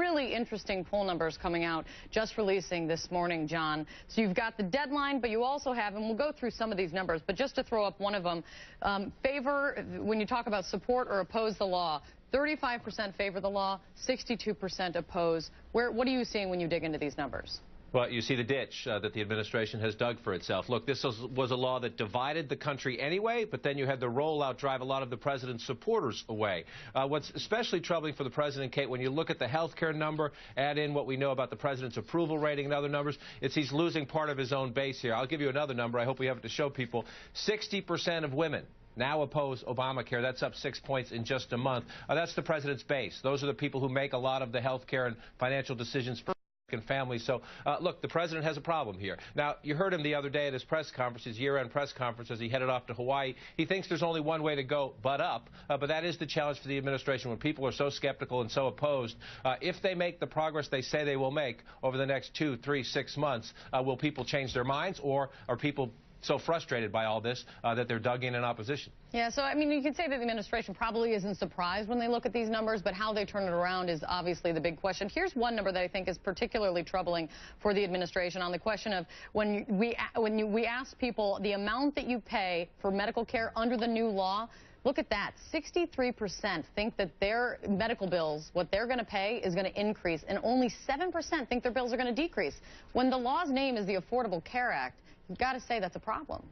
really interesting poll numbers coming out, just releasing this morning, John. So you've got the deadline, but you also have, and we'll go through some of these numbers, but just to throw up one of them, favor, when you talk about support or oppose the law, 35% favor the law, 62% oppose. What are you seeing when you dig into these numbers? Well, you see the ditch that the administration has dug for itself. Look, this was a law that divided the country anyway, but then you had the rollout drive a lot of the president's supporters away. What's especially troubling for the president, Kate, when you look at the health care number, add in what we know about the president's approval rating and other numbers, it's he's losing part of his own base here. I'll give you another number. I hope we have it to show people. 60% of women now oppose Obamacare. That's up 6 points in just a month. That's the president's base. Those are the people who make a lot of the health care and financial decisions for families. So, look, the president has a problem here. Now, you heard him the other day at his press conference, his year-end press conference, as he headed off to Hawaii. He thinks there's only one way to go but up, but that is the challenge for the administration when people are so skeptical and so opposed. If they make the progress they say they will make over the next 2, 3, 6 months, will people change their minds, or are people so frustrated by all this that they're dug in opposition? Yeah, so, I mean, you could say that the administration probably isn't surprised when they look at these numbers, but how they turn it around is obviously the big question. Here's one number that I think is particularly troubling for the administration on the question of when we ask people the amount that you pay for medical care under the new law. Look at that. 63% think that their medical bills, what they're going to pay, is going to increase, and only 7% think their bills are going to decrease. When the law's name is the Affordable Care Act, you've got to say that's a problem.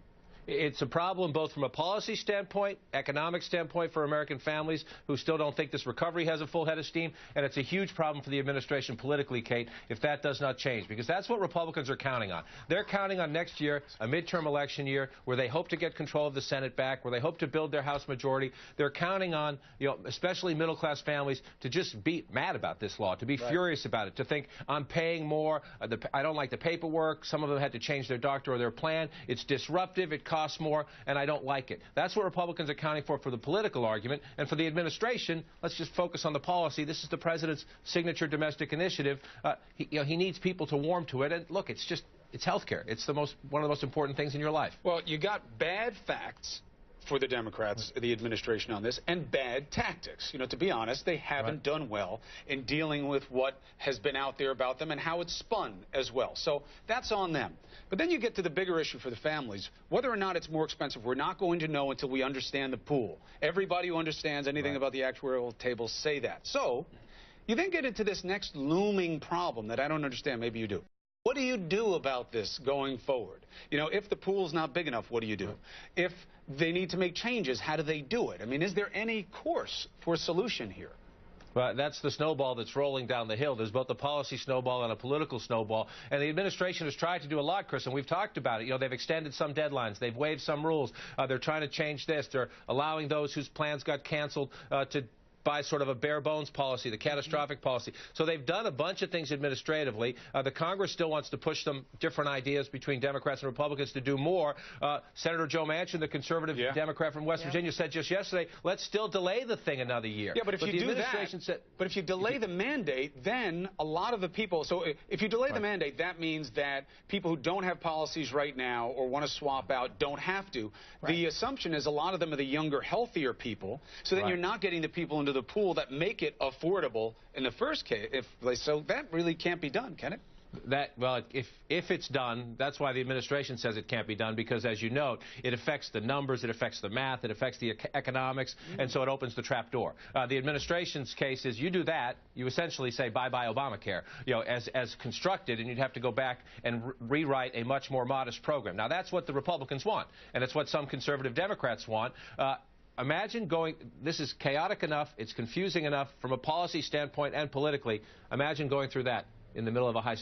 It's a problem both from a policy standpoint, economic standpoint for American families who still don't think this recovery has a full head of steam, and it's a huge problem for the administration politically, Kate, if that does not change, because that's what Republicans are counting on. They're counting on next year, a midterm election year, where they hope to get control of the Senate back, where they hope to build their House majority. They're counting on, especially middle-class families, to just be mad about this law, to be furious about it, to think, I'm paying more, I don't like the paperwork, some of them had to change their doctor or their plan, it's disruptive, it costs more, and I don't like it. That's what Republicans are counting for the political argument. And for the administration, let's just focus on the policy. This is the president's signature domestic initiative. He needs people to warm to it. And look, it's health care. It's one of the most important things in your life. Well, you got bad facts for the Democrats, the administration on this, and bad tactics. To be honest, they haven't done well in dealing with what has been out there about them and how it's spun as well. So that's on them. But then you get to the bigger issue for the families. Whether or not it's more expensive, we're not going to know until we understand the pool. Everybody who understands anything about the actuarial tables say that. So you then get into this next looming problem that I don't understand. Maybe you do. What do you do about this going forward? If the pool's not big enough, what do you do? If they need to make changes, how do they do it? I mean, is there any course for a solution here? Well, that's the snowball that's rolling down the hill. There's both a policy snowball and a political snowball. And the administration has tried to do a lot, Chris, and we've talked about it. They've extended some deadlines. They've waived some rules. They're trying to change this. They're allowing those whose plans got canceled to by sort of a bare bones policy, the catastrophic policy. So they've done a bunch of things administratively. The Congress still wants to push some different ideas between Democrats and Republicans to do more. Senator Joe Manchin, the conservative Democrat from West Virginia, said just yesterday, let's still delay the thing another year. Yeah, but if you do that, but if you delay the mandate, then a lot of the people, so if you delay the mandate, that means that people who don't have policies right now or want to swap out don't have to. The assumption is a lot of them are the younger, healthier people, so then you're not getting the people into the pool that make it affordable in the first case. So that really can't be done, can it? Well, if it's done, that's why the administration says it can't be done, because, as you note, it affects the numbers, it affects the math, it affects the economics, and so it opens the trap door. The administration's case is you do that, you essentially say bye-bye Obamacare, as constructed, and you'd have to go back and rewrite a much more modest program. Now, that's what the Republicans want, and it's what some conservative Democrats want. Imagine this is chaotic enough, it's confusing enough from a policy standpoint and politically. Imagine going through that in the middle of a high-stakes